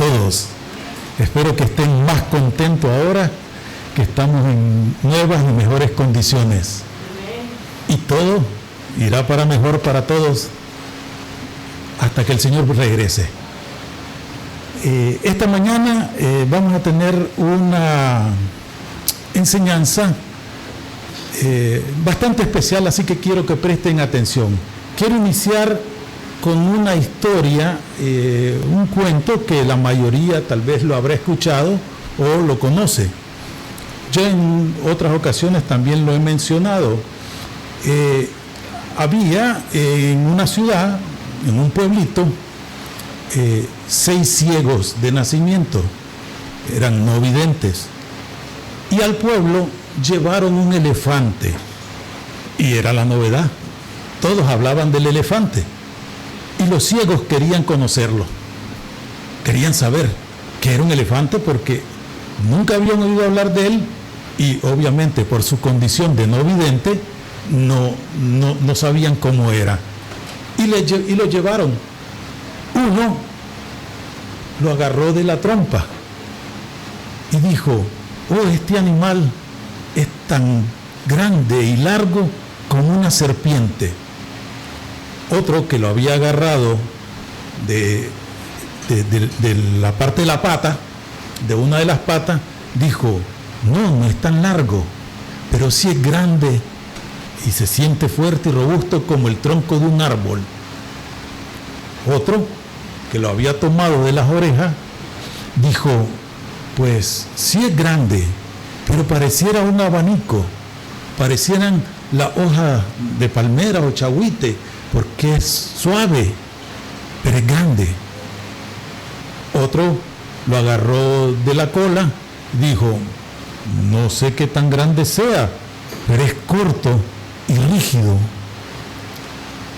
todos. Espero que estén más contentos ahora que estamos en nuevas y mejores condiciones. Y todo irá para mejor para todos hasta que el Señor regrese. Esta mañana vamos a tener una enseñanza bastante especial, así que quiero que presten atención. Quiero iniciar con una historia, un cuento que la mayoría tal vez lo habrá escuchado o lo conoce. Yo en otras ocasiones también lo he mencionado. Había en una ciudad, en un pueblito, 6 ciegos de nacimiento, eran no videntes, y al pueblo llevaron un elefante, y era la novedad, todos hablaban del elefante, y los ciegos querían conocerlo, querían saber que era un elefante porque nunca habían oído hablar de él, y obviamente por su condición de no vidente, no sabían cómo era, y lo llevaron. Uno lo agarró de la trompa y dijo: oh, este animal es tan grande y largo como una serpiente. Otro, que lo había agarrado de la parte de la pata, de una de las patas, dijo: no es tan largo, pero sí es grande y se siente fuerte y robusto como el tronco de un árbol. Otro, que lo había tomado de las orejas, dijo: pues sí es grande, pero pareciera un abanico, parecieran la hoja de palmera o chagüite, porque es suave, pero es grande. Otro lo agarró de la cola y dijo: no sé qué tan grande sea, pero es corto y rígido.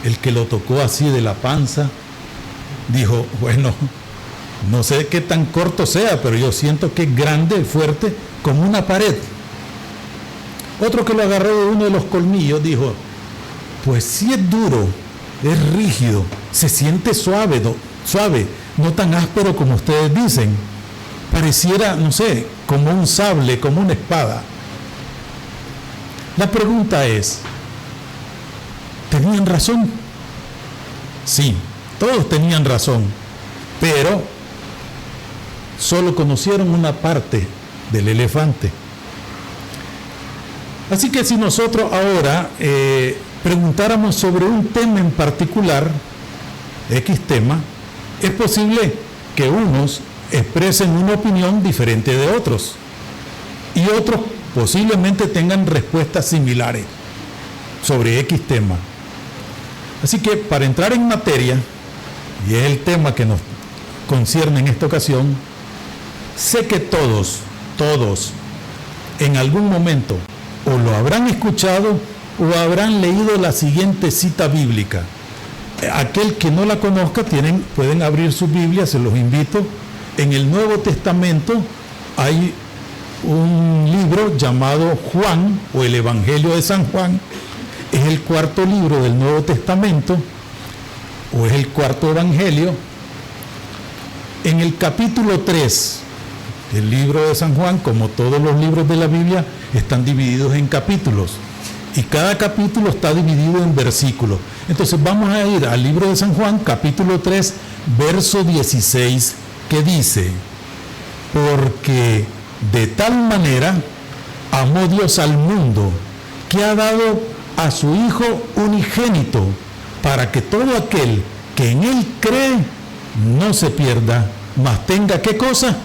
El que lo tocó así de la panza dijo: bueno, no sé qué tan corto sea, pero yo siento que es grande, fuerte, como una pared. Otro, que lo agarró de uno de los colmillos, dijo: pues sí es duro, es rígido, se siente suave, no tan áspero como ustedes dicen. Pareciera, no sé, como un sable, como una espada. La pregunta es: ¿tenían razón? Sí, todos tenían razón, pero solo conocieron una parte del elefante. Así que si nosotros ahora preguntáramos sobre un tema en particular, X tema, es posible que unos expresen una opinión diferente de otros y otros posiblemente tengan respuestas similares sobre X tema. Así que para entrar en materia, y es el tema que nos concierne en esta ocasión, sé que todos, en algún momento, o lo habrán escuchado o habrán leído la siguiente cita bíblica. Aquel que no la conozca, pueden abrir su Biblia, se los invito. En el Nuevo Testamento hay un libro llamado Juan, o el Evangelio de San Juan. Es el 4.º libro del Nuevo Testamento, o es el 4.º Evangelio. En el capítulo 3 del libro de San Juan, como todos los libros de la Biblia, están divididos en capítulos, y cada capítulo está dividido en versículos. Entonces vamos a ir al libro de San Juan, capítulo 3, verso 16, que dice: porque de tal manera amó Dios al mundo, que ha dado a su Hijo unigénito, para que todo aquel que en Él cree no se pierda, mas tenga, ¿qué cosa?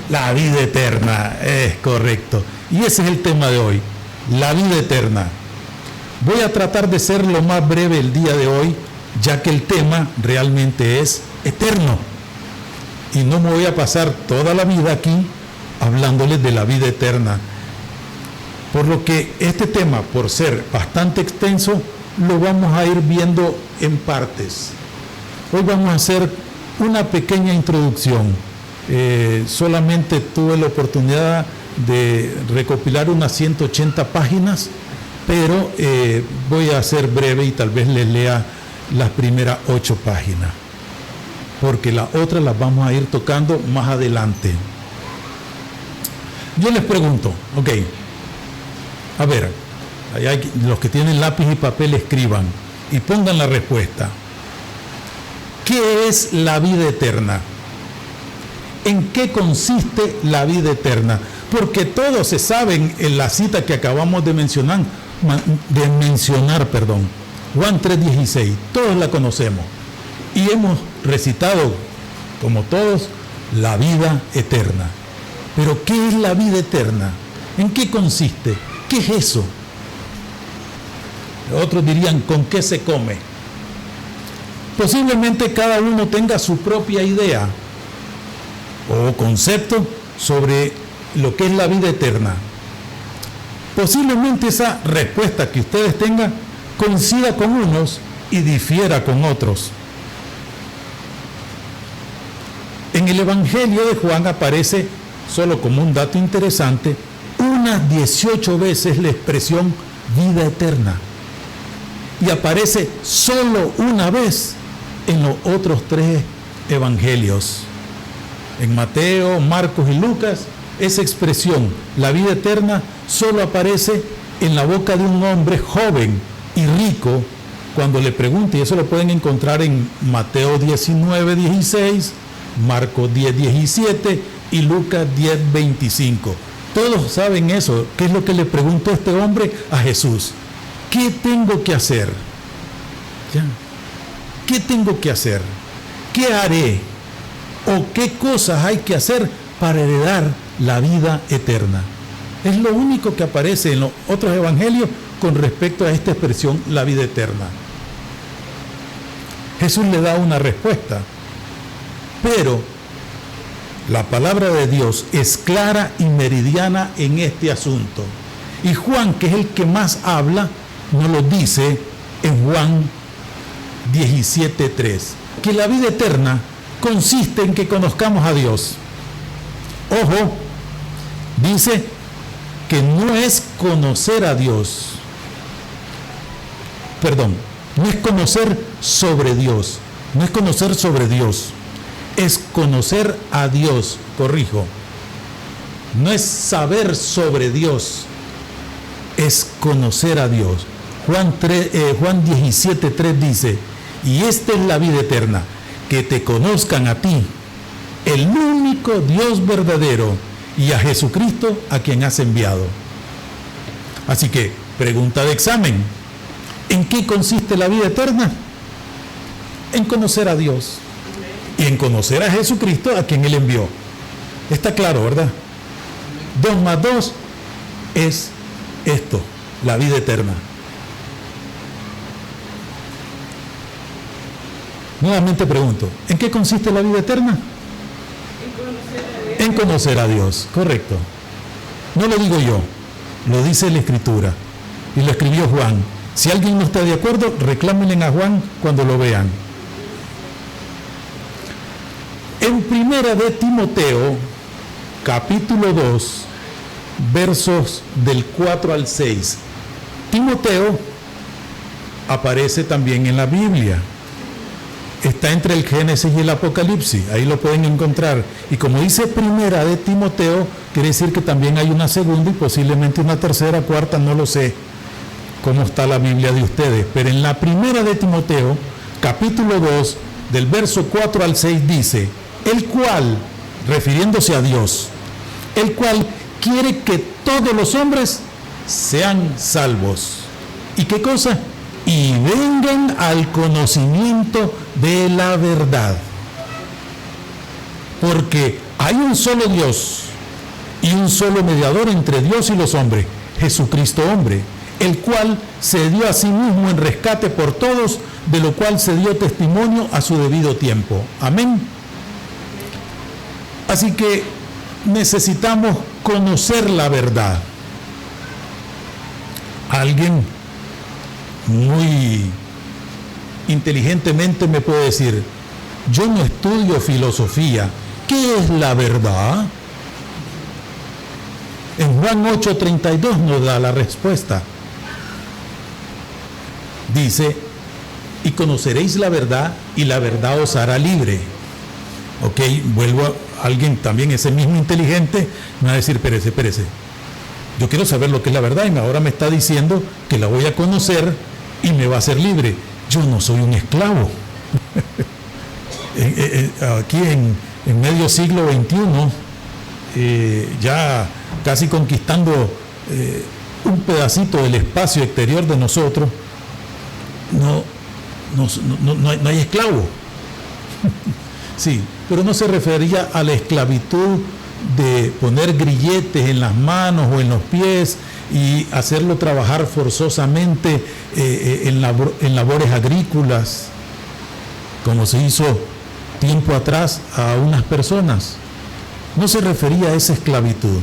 La vida eterna, es correcto. Y ese es el tema de hoy, la vida eterna. Voy a tratar de ser lo más breve el día de hoy, ya que el tema realmente es eterno. Y no me voy a pasar toda la vida aquí hablándoles de la vida eterna. Por lo que este tema, por ser bastante extenso, lo vamos a ir viendo en partes. Hoy vamos a hacer una pequeña introducción. Solamente tuve la oportunidad de recopilar unas 180 páginas, pero voy a ser breve y tal vez les lea las primeras 8 páginas. porque las otras las vamos a ir tocando más adelante. Yo les pregunto, ok, a ver, allá los que tienen lápiz y papel escriban y pongan la respuesta. ¿Qué es la vida eterna? ¿En qué consiste la vida eterna? Porque todos se saben en la cita que acabamos de mencionar, Juan 3:16, todos la conocemos y hemos recitado, como todos, la vida eterna. Pero ¿qué es la vida eterna? ¿En qué consiste? ¿Qué es eso? Otros dirían, ¿con qué se come? Posiblemente cada uno tenga su propia idea o concepto sobre lo que es la vida eterna. Posiblemente esa respuesta que ustedes tengan coincida con unos y difiera con otros. En el Evangelio de Juan aparece, solo como un dato interesante, unas 18 veces la expresión vida eterna. Y aparece solo una vez en los otros 3 evangelios. En Mateo, Marcos y Lucas, esa expresión, la vida eterna, solo aparece en la boca de un hombre joven y rico cuando le pregunta, y eso lo pueden encontrar en Mateo 19:16, Marcos 10:17 y Lucas 10:25. Todos saben eso. ¿Qué es lo que le preguntó este hombre a Jesús? ¿Qué tengo que hacer? ¿Ya? ¿Qué tengo que hacer? ¿Qué haré? ¿O qué cosas hay que hacer para heredar la vida eterna? Es lo único que aparece en los otros evangelios con respecto a esta expresión, la vida eterna. Jesús le da una respuesta, pero la palabra de Dios es clara y meridiana en este asunto. Y Juan, que es el que más habla, nos lo dice en Juan 17:3, que la vida eterna consiste en que conozcamos a Dios. Ojo, dice que no es conocer a Dios. Perdón, no es conocer sobre Dios. No es conocer sobre Dios. Es conocer a Dios, corrijo. No es saber sobre Dios. Es conocer a Dios. Juan 17:3 dice, y esta es la vida eterna, que te conozcan a ti, el único Dios verdadero, y a Jesucristo a quien has enviado. Así que, pregunta de examen, ¿en qué consiste la vida eterna? En conocer a Dios y en conocer a Jesucristo a quien Él envió. Está claro, ¿verdad? 2 más 2 es esto, la vida eterna. Nuevamente pregunto, ¿en qué consiste la vida eterna? En conocer a Dios, correcto. No lo digo yo, lo dice la Escritura y lo escribió Juan. Si alguien no está de acuerdo, reclámenle a Juan cuando lo vean. En Primera de Timoteo, capítulo 2, versos del 4 al 6. Timoteo aparece también en la Biblia. Está entre el Génesis y el Apocalipsis, ahí lo pueden encontrar. Y como dice Primera de Timoteo, quiere decir que también hay una segunda y posiblemente una tercera, cuarta, no lo sé cómo está la Biblia de ustedes. Pero en la Primera de Timoteo, capítulo 2, del verso 4 al 6 dice, el cual, refiriéndose a Dios, el cual quiere que todos los hombres sean salvos. ¿Y qué cosa? Y vengan al conocimiento de la verdad. Porque hay un solo Dios y un solo mediador entre Dios y los hombres, Jesucristo hombre, el cual se dio a sí mismo en rescate por todos, de lo cual se dio testimonio a su debido tiempo. Amén. Así que necesitamos conocer la verdad. Alguien muy inteligentemente me puede decir, yo no estudio filosofía, ¿qué es la verdad? En Juan 8:32 nos da la respuesta. Dice, y conoceréis la verdad, y la verdad os hará libre. Ok, alguien también, ese mismo inteligente, me va a decir, espérese. Yo quiero saber lo que es la verdad y ahora me está diciendo que la voy a conocer y me va a hacer libre. Yo no soy un esclavo. Aquí en medio siglo XXI, ya casi conquistando un pedacito del espacio exterior de nosotros, no hay esclavo. Sí, pero no se refería a la esclavitud de poner grilletes en las manos o en los pies y hacerlo trabajar forzosamente en labores agrícolas, como se hizo tiempo atrás a unas personas. No se refería a esa esclavitud,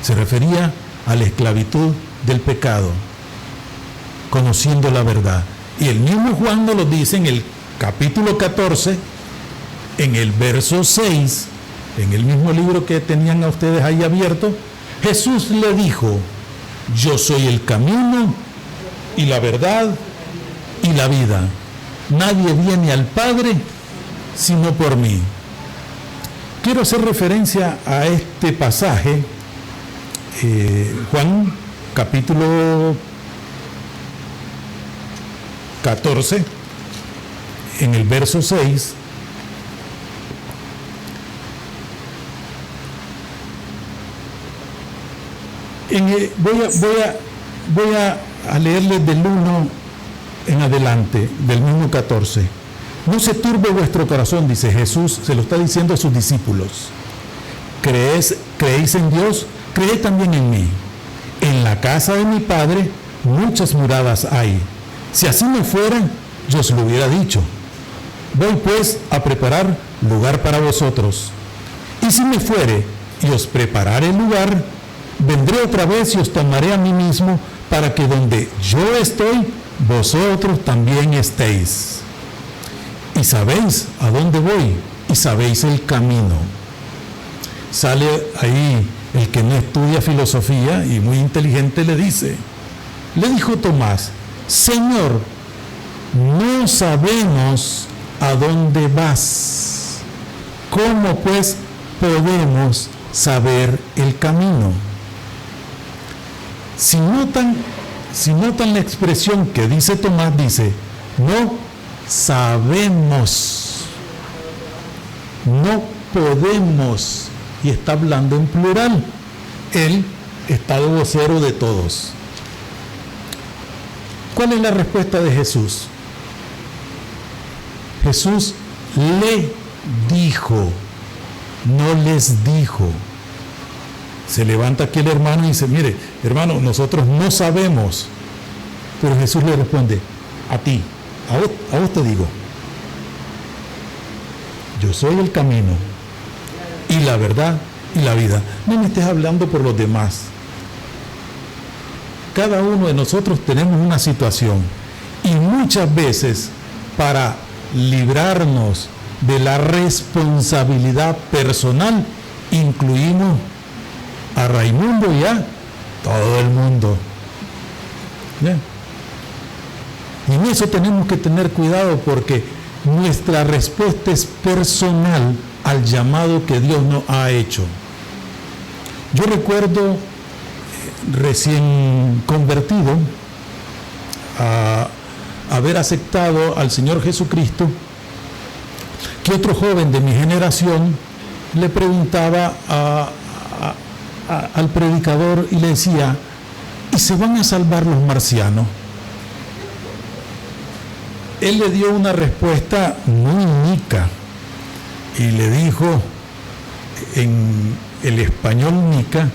se refería a la esclavitud del pecado, conociendo la verdad. Y el mismo Juan nos lo dice en el capítulo 14, en el verso 6, en el mismo libro que tenían a ustedes ahí abierto. Jesús le dijo: yo soy el camino y la verdad y la vida. Nadie viene al Padre sino por mí. Quiero hacer referencia a este pasaje, Juan capítulo 14, en el verso 6. Voy a leerles del 1 en adelante, del mismo 14. No se turbe vuestro corazón, dice Jesús, se lo está diciendo a sus discípulos. ¿Creéis en Dios? Creed también en mí. En la casa de mi Padre muchas moradas hay. Si así no fuera, yo os lo hubiera dicho. Voy pues a preparar lugar para vosotros. Y si me fuere y os preparare el lugar, vendré otra vez y os tomaré a mí mismo, para que donde yo estoy, vosotros también estéis. Y sabéis a dónde voy, y sabéis el camino. Sale ahí el que no estudia filosofía y muy inteligente le dijo Tomás: Señor, no sabemos a dónde vas. ¿Cómo pues podemos saber el camino? Si notan la expresión que dice Tomás, dice: no sabemos, no podemos, y está hablando en plural. Él está de vocero de todos. ¿Cuál es la respuesta de Jesús? Jesús le dijo, no les dijo. Se levanta aquí el hermano y dice: mire, hermano, nosotros no sabemos. Pero Jesús le responde: a vos te digo, yo soy el camino y la verdad y la vida. No me estés hablando por los demás. Cada uno de nosotros tenemos una situación y muchas veces, para librarnos de la responsabilidad personal, incluimos a Raimundo y a todo el mundo. ¿Bien? Y en eso tenemos que tener cuidado, porque nuestra respuesta es personal al llamado que Dios nos ha hecho. Yo recuerdo, recién convertido, a haber aceptado al Señor Jesucristo, que otro joven de mi generación le preguntaba al predicador y le decía: ¿y se van a salvar los marcianos? Él le dio una respuesta muy nica y le dijo en el español nica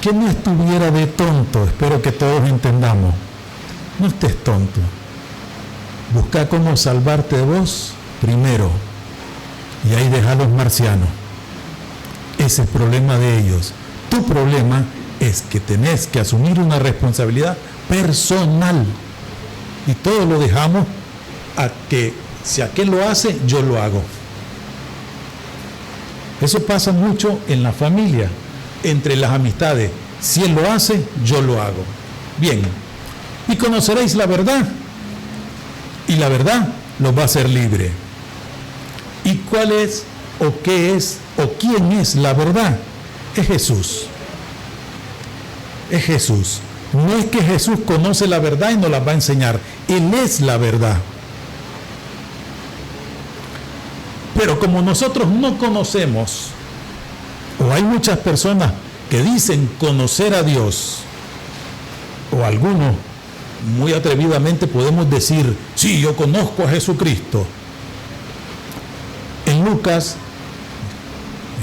que no estuviera de tonto. Espero que todos entendamos. No estés tonto. Busca cómo salvarte de vos primero, y ahí deja a los marcianos. Ese es el problema de ellos. Tu problema es que tenés que asumir una responsabilidad personal, y todo lo dejamos a que si aquel lo hace, yo lo hago. Eso pasa mucho en la familia, entre las amistades. Si él lo hace, yo lo hago. Bien, y conoceréis la verdad, y la verdad los va a hacer libre. ¿Y cuál es, o qué es, o quién es la verdad? Es Jesús. Es Jesús. No es que Jesús conoce la verdad y nos la va a enseñar. Él es la verdad. Pero como nosotros no conocemos, o hay muchas personas que dicen conocer a Dios, o algunos muy atrevidamente podemos decir, sí, yo conozco a Jesucristo. En Lucas,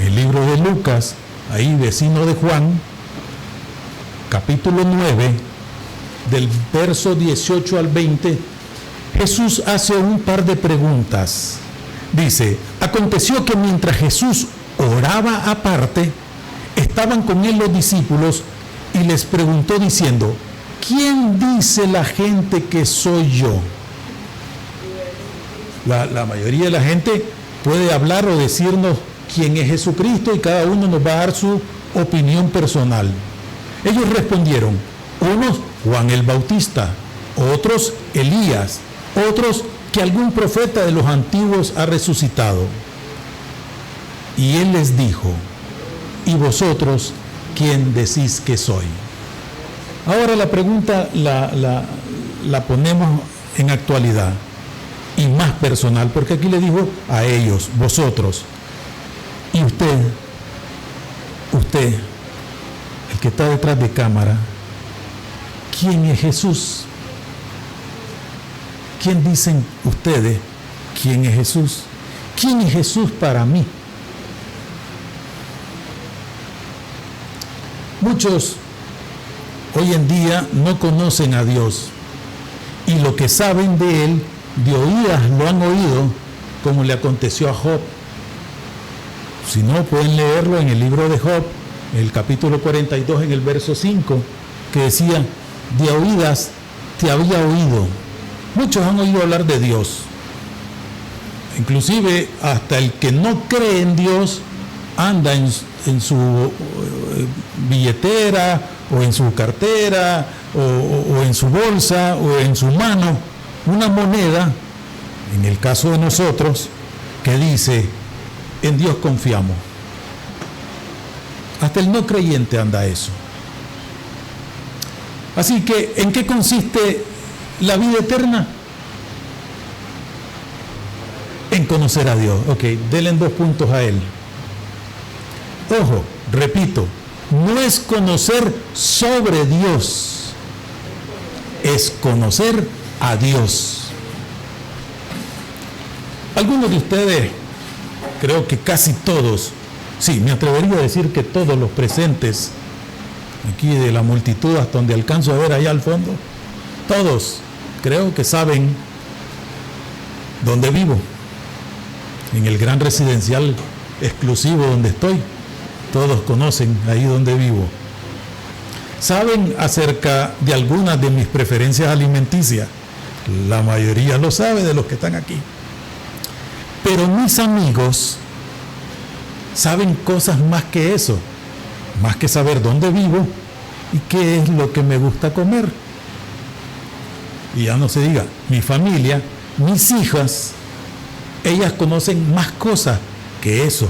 el libro de Lucas, ahí vecino de Juan, capítulo 9, del verso 18 al 20, Jesús hace un par de preguntas. Dice, aconteció que mientras Jesús oraba aparte, estaban con él los discípulos y les preguntó diciendo, ¿quién dice la gente que soy yo? La mayoría de la gente puede hablar o decirnos quién es Jesucristo y cada uno nos va a dar su opinión personal. Ellos respondieron, unos Juan el Bautista, otros Elías, otros que algún profeta de los antiguos ha resucitado. Y él les dijo, ¿y vosotros quién decís que soy? Ahora la pregunta la ponemos en actualidad y más personal, porque aquí le dijo a ellos, vosotros, y usted, el que está detrás de cámara, ¿quién es Jesús? ¿Quién dicen ustedes quién es Jesús? ¿Quién es Jesús para mí? Muchos hoy en día no conocen a Dios y lo que saben de Él, de oídas lo han oído, como le aconteció a Job. Si no, pueden leerlo en el libro de Job, el capítulo 42, en el verso 5, que decía, de oídas te había oído. Muchos han oído hablar de Dios. Inclusive hasta el que no cree en Dios anda en su billetera o en su cartera o en su bolsa o en su mano una moneda, en el caso de nosotros, que dice, en Dios confiamos. Hasta el no creyente anda eso. Así que, ¿en qué consiste la vida eterna? En conocer a Dios. Ok, denle 2 puntos a él. Ojo, repito, no es conocer sobre Dios, es conocer a Dios. Algunos de ustedes, creo que casi todos, sí, me atrevería a decir que todos los presentes, aquí de la multitud hasta donde alcanzo a ver allá al fondo, todos creo que saben dónde vivo, en el gran residencial exclusivo donde estoy. Todos conocen ahí donde vivo. Saben acerca de algunas de mis preferencias alimenticias. La mayoría lo sabe de los que están aquí. Pero mis amigos saben cosas más que eso, más que saber dónde vivo y qué es lo que me gusta comer. Y ya no se diga, mi familia, mis hijas, ellas conocen más cosas que eso.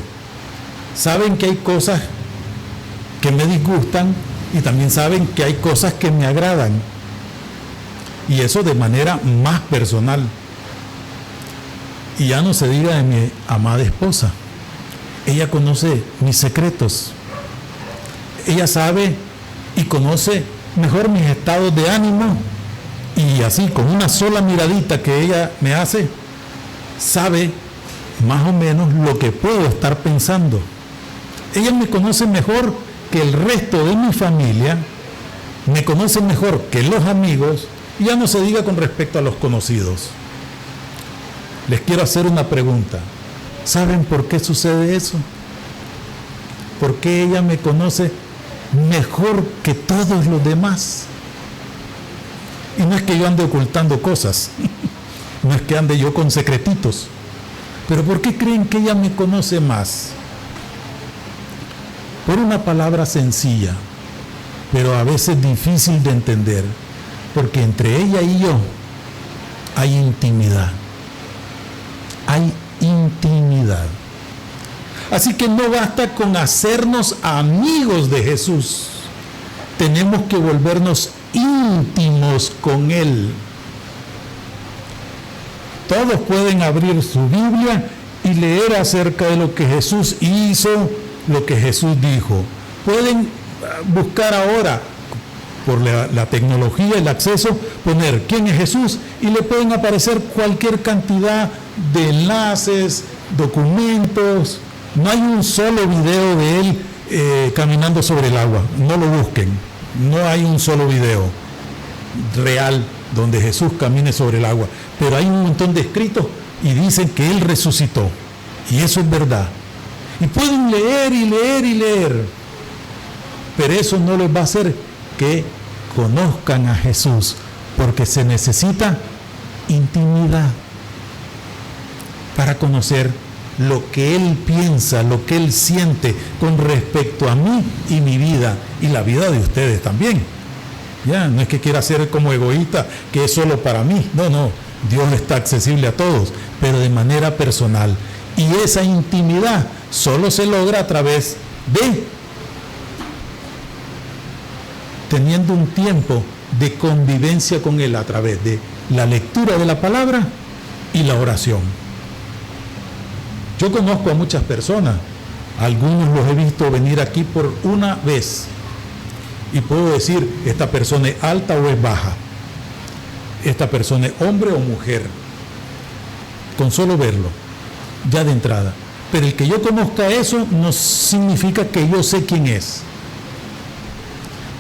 Saben que hay cosas que me disgustan y también saben que hay cosas que me agradan. Y eso de manera más personal. Y ya no se diga de mi amada esposa. Ella conoce mis secretos. Ella sabe y conoce mejor mis estados de ánimo. Y así, con una sola miradita que ella me hace, sabe más o menos lo que puedo estar pensando. Ella me conoce mejor que el resto de mi familia, me conoce mejor que los amigos, y ya no se diga con respecto a los conocidos. Les quiero hacer una pregunta. ¿Saben por qué sucede eso? ¿Por qué ella me conoce mejor que todos los demás? Y no es que yo ande ocultando cosas, no es que ande yo con secretitos, pero ¿por qué creen que ella me conoce más? Por una palabra sencilla, pero a veces difícil de entender, porque entre ella y yo hay intimidad. Hay intimidad. intimidad. Así que no basta con hacernos amigos de Jesús. Tenemos que volvernos íntimos con Él. Todos pueden abrir su Biblia y leer acerca de lo que Jesús hizo, lo que Jesús dijo. Pueden buscar ahora, por la tecnología, el acceso, poner quién es Jesús y le pueden aparecer cualquier cantidad de enlaces, documentos. No hay un solo video de Él caminando sobre el agua. No lo busquen. No hay un solo video real donde Jesús camine sobre el agua. Pero hay un montón de escritos y dicen que Él resucitó. Y eso es verdad. Y pueden leer y leer y leer. Pero eso no les va a hacer que conozcan a Jesús, porque se necesita intimidad para conocer lo que Él piensa, lo que Él siente con respecto a mí y mi vida y la vida de ustedes también. Ya, no es que quiera ser como egoísta, que es solo para mí. No, Dios está accesible a todos, pero de manera personal. Y esa intimidad solo se logra a través de teniendo un tiempo de convivencia con Él a través de la lectura de la palabra y la oración. Yo conozco a muchas personas, algunos los he visto venir aquí por una vez y puedo decir, esta persona es alta o es baja, esta persona es hombre o mujer, con solo verlo, ya de entrada. Pero el que yo conozca eso no significa que yo sé quién es.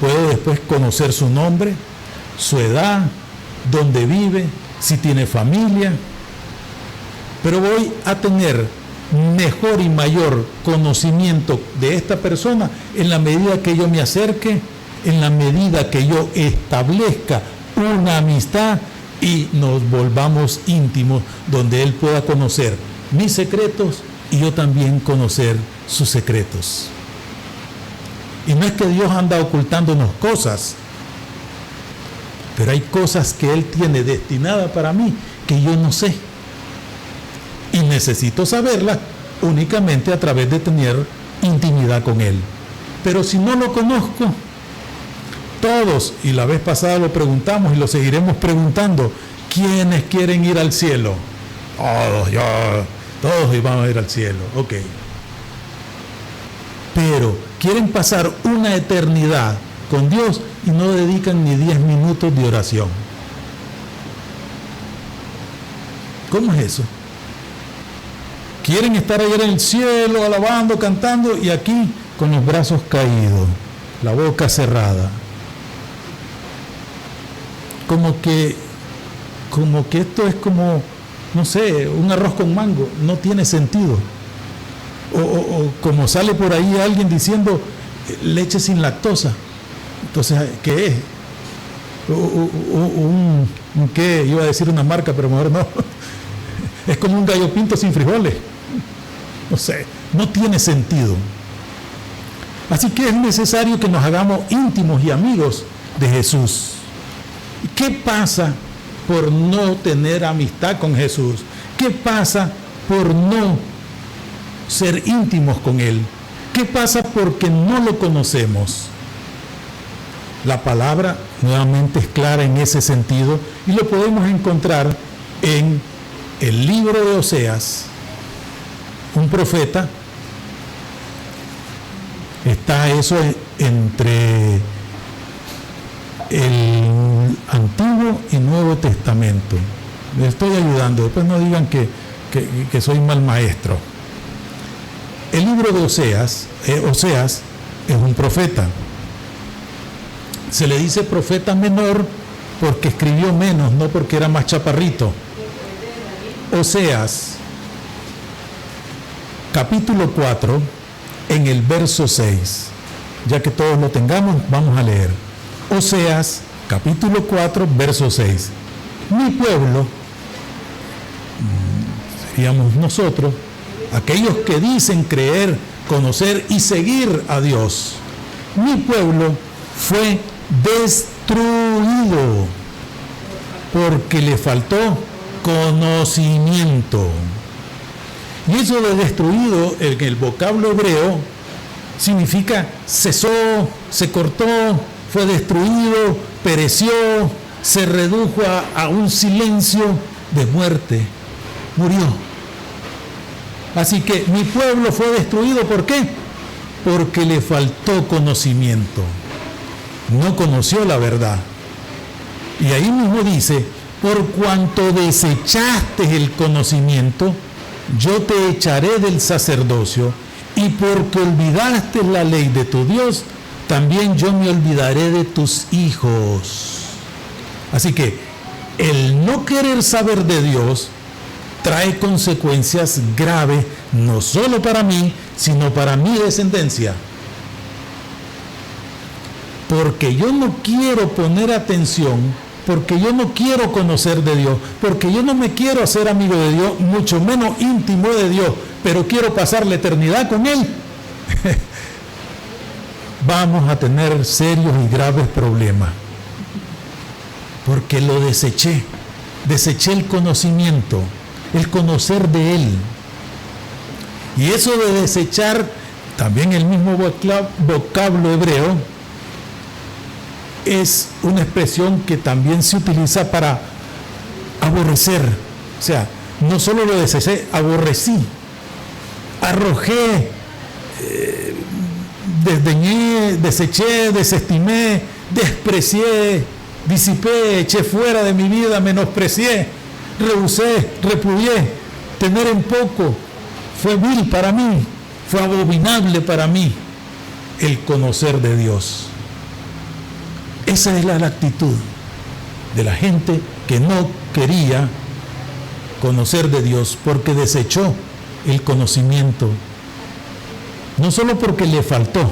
Puedo después conocer su nombre, su edad, dónde vive, si tiene familia, pero voy a tener mejor y mayor conocimiento de esta persona en la medida que yo me acerque, en la medida que yo establezca una amistad y nos volvamos íntimos, donde Él pueda conocer mis secretos y yo también conocer sus secretos. Y no es que Dios anda ocultándonos cosas, pero hay cosas que Él tiene destinadas para mí que yo no sé. Y necesito saberlas únicamente a través de tener intimidad con Él. Pero si no lo conozco, todos, y la vez pasada lo preguntamos y lo seguiremos preguntando, ¿quiénes quieren ir al cielo? Todos vamos a ir al cielo, ok. Pero quieren pasar una eternidad con Dios y no dedican ni 10 minutos de oración. ¿Cómo es eso? Quieren estar allá en el cielo, alabando, cantando, y aquí con los brazos caídos, la boca cerrada. Como que esto es como, no sé, un arroz con mango, no tiene sentido. O como sale por ahí alguien diciendo leche sin lactosa. Entonces, ¿qué es? ¿Qué? Iba a decir una marca, pero mejor no. Es como un gallo pinto sin frijoles. No sé, no tiene sentido. Así que es necesario que nos hagamos íntimos y amigos de Jesús. ¿Qué pasa por no tener amistad con Jesús? ¿Qué pasa por no ser íntimos con Él? ¿Qué pasa porque no lo conocemos? La palabra nuevamente es clara en ese sentido y lo podemos encontrar en el libro de Oseas. Un profeta, está eso entre el Antiguo y Nuevo Testamento. Les estoy ayudando, después no digan que soy mal maestro. El libro de Oseas es un profeta. Se le dice profeta menor porque escribió menos, no porque era más chaparrito. Oseas, capítulo 4, en el verso 6. Ya que todos lo tengamos, vamos a leer. Oseas, capítulo 4, verso 6. Mi pueblo, seríamos nosotros, aquellos que dicen creer, conocer y seguir a Dios. Mi pueblo fue destruido porque le faltó conocimiento. Y eso de destruido, en el vocablo hebreo, significa cesó, se cortó, fue destruido, pereció, se redujo a un silencio de muerte, murió. Así que mi pueblo fue destruido, ¿por qué? Porque le faltó conocimiento, no conoció la verdad. Y ahí mismo dice, por cuanto desechaste el conocimiento, yo te echaré del sacerdocio, y porque olvidaste la ley de tu Dios, también yo me olvidaré de tus hijos. Así que el no querer saber de Dios trae consecuencias graves, no solo para mí, sino para mi descendencia. Porque yo no quiero poner atención, porque yo no quiero conocer de Dios, porque yo no me quiero hacer amigo de Dios, mucho menos íntimo de Dios, pero quiero pasar la eternidad con Él. Vamos a tener serios y graves problemas. Porque lo deseché el conocimiento, el conocer de Él. Y eso de desechar, también el mismo vocablo hebreo, es una expresión que también se utiliza para aborrecer. O sea, no solo lo deseché, aborrecí, arrojé, desdeñé, deseché, desestimé, desprecié, disipé, eché fuera de mi vida, menosprecié, rehusé, repudié. Tener en poco fue vil para mí, fue abominable para mí el conocer de Dios. Esa es la actitud de la gente que no quería conocer de Dios porque desechó el conocimiento. No solo porque le faltó,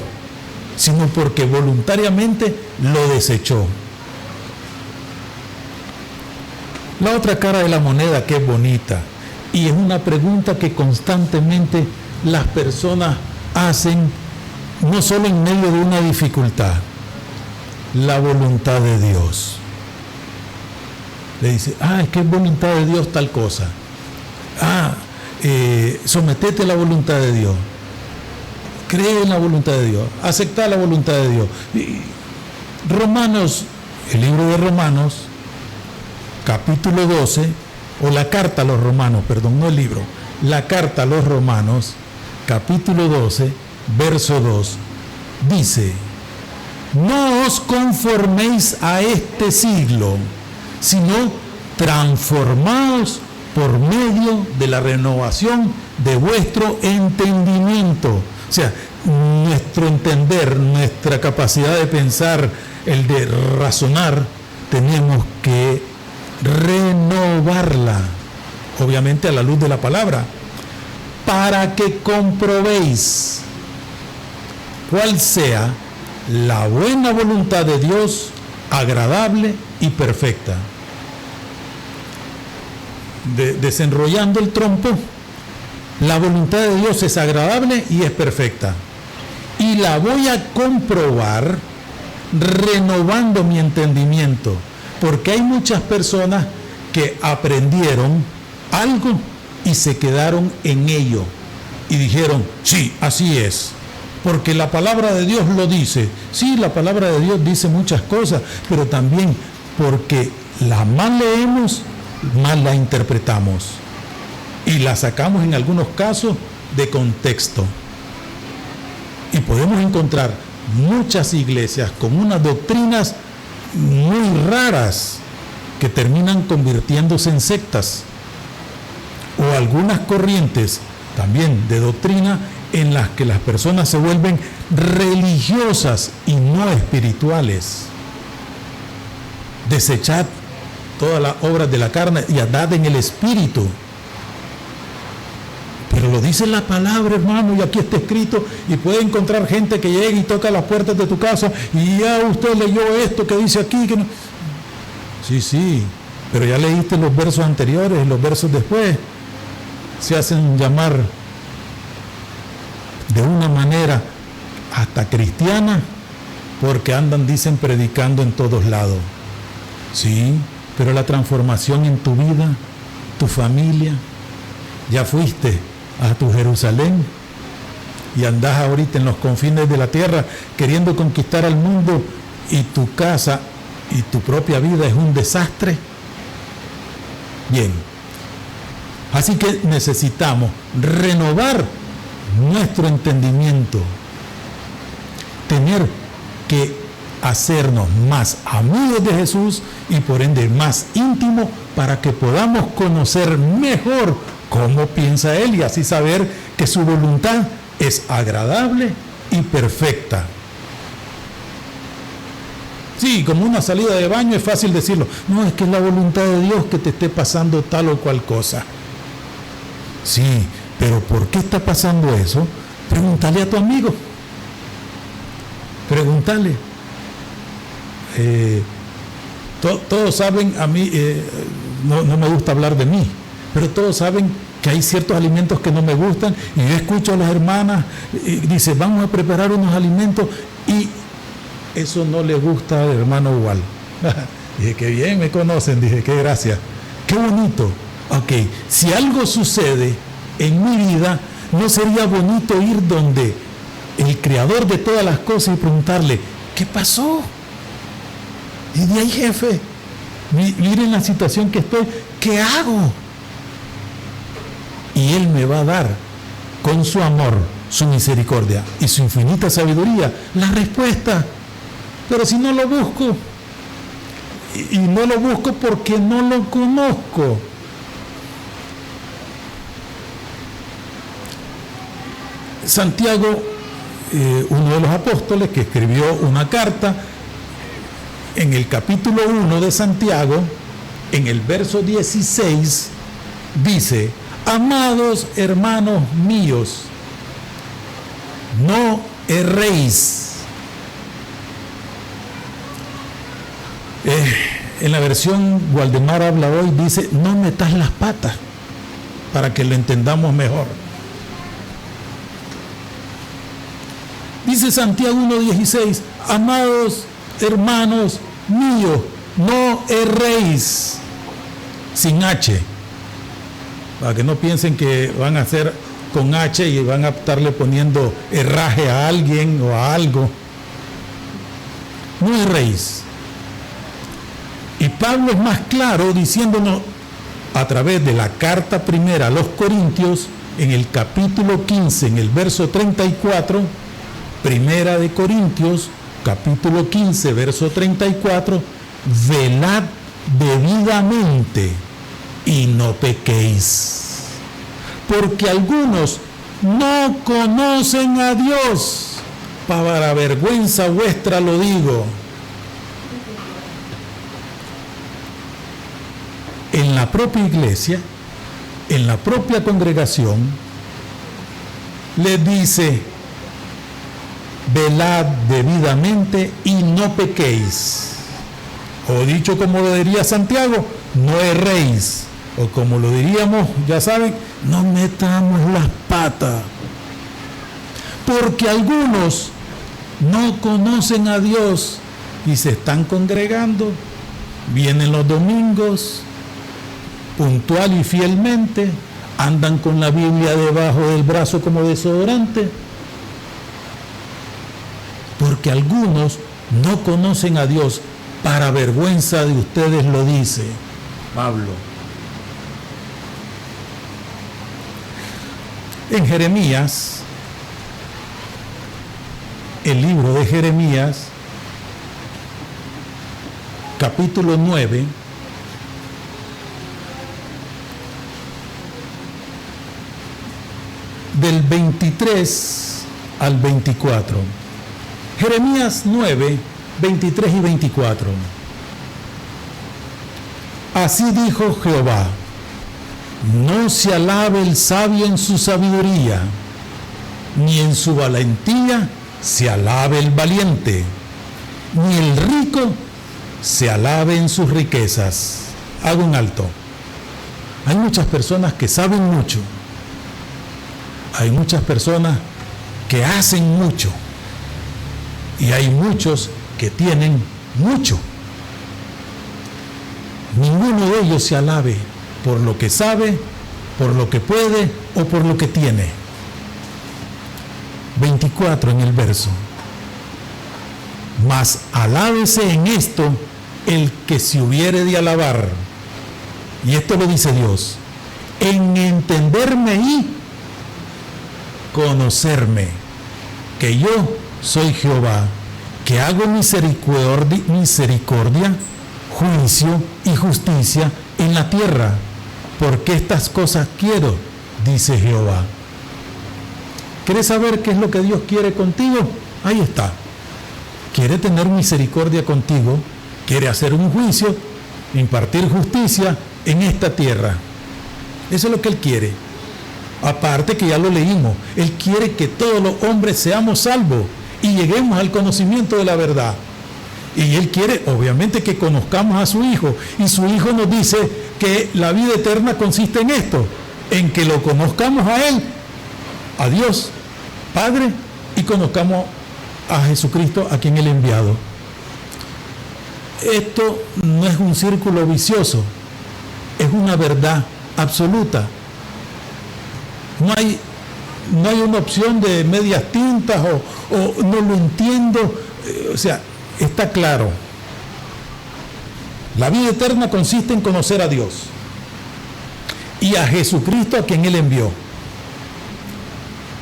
sino porque voluntariamente lo desechó. La otra cara de la moneda, que es bonita, y es una pregunta que constantemente las personas hacen, no solo en medio de una dificultad: la voluntad de Dios. Le dice, es que es voluntad de Dios tal cosa. Sometete a la voluntad de Dios. Cree en la voluntad de Dios. Acepta la voluntad de Dios. Romanos, el libro de Romanos, capítulo 12, o la carta a los romanos, perdón, no el libro, la carta a los romanos, capítulo 12, verso 2, dice: no os conforméis a este siglo, sino transformaos por medio de la renovación de vuestro entendimiento. O sea, nuestro entender, nuestra capacidad de pensar, el de razonar, tenemos que renovarla, obviamente a la luz de la palabra, para que comprobéis cuál sea la buena voluntad de Dios, agradable y perfecta. Desenrollando el trompo, la voluntad de Dios es agradable y es perfecta. Y la voy a comprobar renovando mi entendimiento, porque hay muchas personas que aprendieron algo y se quedaron en ello y dijeron, sí, así es, porque la palabra de Dios lo dice. Sí, la palabra de Dios dice muchas cosas, pero también porque la mal leemos, mal la interpretamos y la sacamos en algunos casos de contexto. Y podemos encontrar muchas iglesias con unas doctrinas muy raras que terminan convirtiéndose en sectas, o algunas corrientes también de doctrina en las que las personas se vuelven religiosas y no espirituales. Desechad todas las obras de la carne y andad en el espíritu. Pero lo dice la palabra, hermano, y aquí está escrito, y puede encontrar gente que llegue y toca las puertas de tu casa y ya usted leyó esto que dice aquí, que no. Sí, pero ya leíste los versos anteriores y los versos después. Se hacen llamar de una manera hasta cristiana porque andan, dicen, predicando en todos lados. Sí, pero la transformación en tu vida, tu familia, ya fuiste a tu Jerusalén y andás ahorita en los confines de la tierra queriendo conquistar al mundo y tu casa y tu propia vida es un desastre. Bien, así que necesitamos renovar nuestro entendimiento, tener que hacernos más amigos de Jesús y por ende más íntimos para que podamos conocer mejor cómo piensa Él y así saber que su voluntad es agradable y perfecta. Sí, como una salida de baño es fácil decirlo. No, es que es la voluntad de Dios que te esté pasando tal o cual cosa. Sí, pero ¿por qué está pasando eso? Pregúntale a tu amigo. Pregúntale. Todos saben, a mí, no me gusta hablar de mí, pero todos saben que hay ciertos alimentos que no me gustan y yo escucho a las hermanas y dice, vamos a preparar unos alimentos y eso no le gusta al hermano igual. Dije, qué bien me conocen, dije, qué gracia, qué bonito. Ok, si algo sucede en mi vida, ¿no sería bonito ir donde el creador de todas las cosas y preguntarle, ¿qué pasó? Y de ahí, jefe, miren la situación que estoy, ¿qué hago? Y Él me va a dar, con su amor, su misericordia y su infinita sabiduría, la respuesta. Pero si no lo busco, y no lo busco porque no lo conozco. Santiago, uno de los apóstoles que escribió una carta, en el capítulo 1 de Santiago, en el verso 16, dice, amados hermanos míos, no erréis. En la versión Waldemar habla hoy, dice, no metas las patas, para que lo entendamos mejor. Dice Santiago 1:16, amados hermanos míos, no erréis, sin H, para que no piensen que van a hacer con H y van a estarle poniendo herraje a alguien o a algo. No erréis. Y Pablo es más claro diciéndonos a través de la carta primera a los Corintios, en el capítulo 15, en el verso 34, Primera de Corintios, capítulo 15, verso 34, velad debidamente y no pequéis, porque algunos no conocen a Dios, para vergüenza vuestra lo digo. En la propia iglesia, en la propia congregación, les dice, velad debidamente y no pequéis. O dicho como lo diría Santiago, no erréis. O como lo diríamos, ya saben, no metamos las patas. Porque algunos no conocen a Dios y se están congregando, vienen los domingos, puntual y fielmente, andan con la Biblia debajo del brazo como desodorante. Porque algunos no conocen a Dios, para vergüenza de ustedes lo dice Pablo. En Jeremías, el libro de Jeremías, capítulo 9, del 23 al 24. Jeremías 9, 23 y 24. Así dijo Jehová, no se alabe el sabio en su sabiduría, ni en su valentía se alabe el valiente, ni el rico se alabe en sus riquezas. Hago un alto. Hay muchas personas que saben mucho. Hay muchas personas que hacen mucho. Y hay muchos que tienen mucho. Ninguno de ellos se alabe por lo que sabe por lo que puede o por lo que tiene. 24 en el verso. Mas alábese en esto el que se hubiere de alabar. Y esto lo dice Dios. En entenderme y conocerme, que yo soy Jehová, que hago misericordia, juicio y justicia en la tierra, porque estas cosas quiero, dice Jehová. ¿Quieres saber qué es lo que Dios quiere contigo? Ahí está. Quiere tener misericordia contigo, quiere hacer un juicio, impartir justicia en esta tierra. Eso es lo que Él quiere. Aparte que ya lo leímos, Él quiere que todos los hombres seamos salvos y lleguemos al conocimiento de la verdad. Y Él quiere, obviamente, que conozcamos a su Hijo. Y su Hijo nos dice que la vida eterna consiste en esto, en que lo conozcamos a Él, a Dios, Padre, y conozcamos a Jesucristo, a quien Él ha enviado. Esto no es un círculo vicioso, es una verdad absoluta. No hay una opción de medias tintas o no lo entiendo. O sea, está claro. La vida eterna consiste en conocer a Dios y a Jesucristo, a quien Él envió.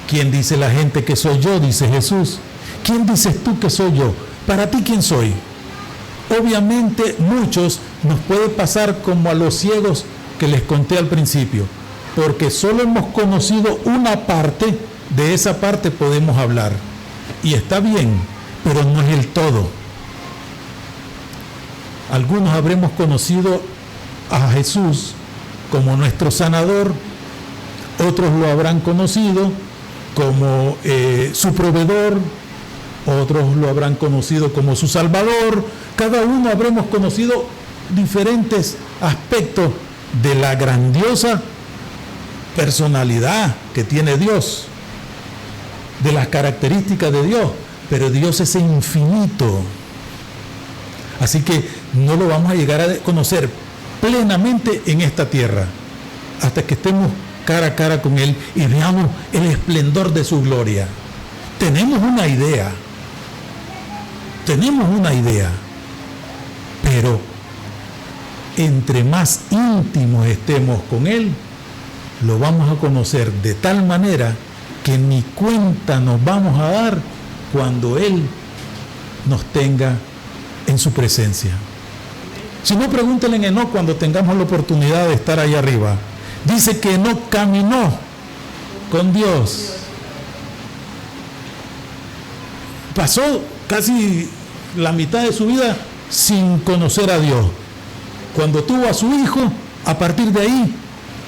¿Quién dice la gente que soy yo? Dice Jesús. ¿Quién dices tú que soy yo? Para ti, ¿quién soy? Obviamente, muchos nos puede pasar como a los ciegos que les conté al principio, porque solo hemos conocido una parte, de esa parte podemos hablar. Y está bien, pero no es el todo. Algunos habremos conocido a Jesús como nuestro sanador, otros lo habrán conocido como su proveedor, otros lo habrán conocido como su salvador. Cada uno habremos conocido diferentes aspectos de la grandiosa personalidad que tiene Dios, de las características de Dios, pero Dios es infinito. Así que no lo vamos a llegar a conocer plenamente en esta tierra, hasta que estemos cara a cara con Él y veamos el esplendor de su gloria. Tenemos una idea, pero entre más íntimos estemos con Él, lo vamos a conocer de tal manera que ni cuenta nos vamos a dar cuando Él nos tenga en su presencia. Si no, pregúntenle en Enoc cuando tengamos la oportunidad de estar ahí arriba. Dice que Enoc caminó con Dios. Pasó casi la mitad de su vida sin conocer a Dios. Cuando tuvo a su hijo, a partir de ahí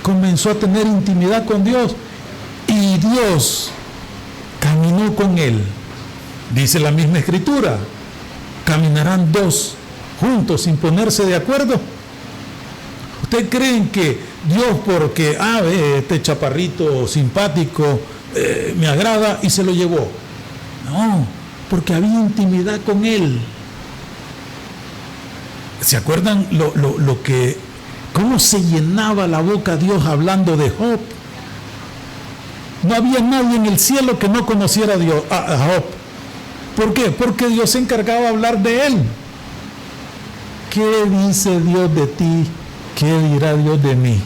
comenzó a tener intimidad con Dios y Dios caminó con él. Dice la misma escritura, caminarán dos juntos sin ponerse de acuerdo. ¿Ustedes creen que Dios, porque este chaparrito simpático me agrada y se lo llevó? No, porque había intimidad con él. ¿Se acuerdan cómo se llenaba la boca Dios hablando de Job? No había nadie en el cielo que no conociera a Job. ¿Por qué? Porque Dios se encargaba de hablar de él. ¿Qué dice Dios de ti? ¿Qué dirá Dios de mí?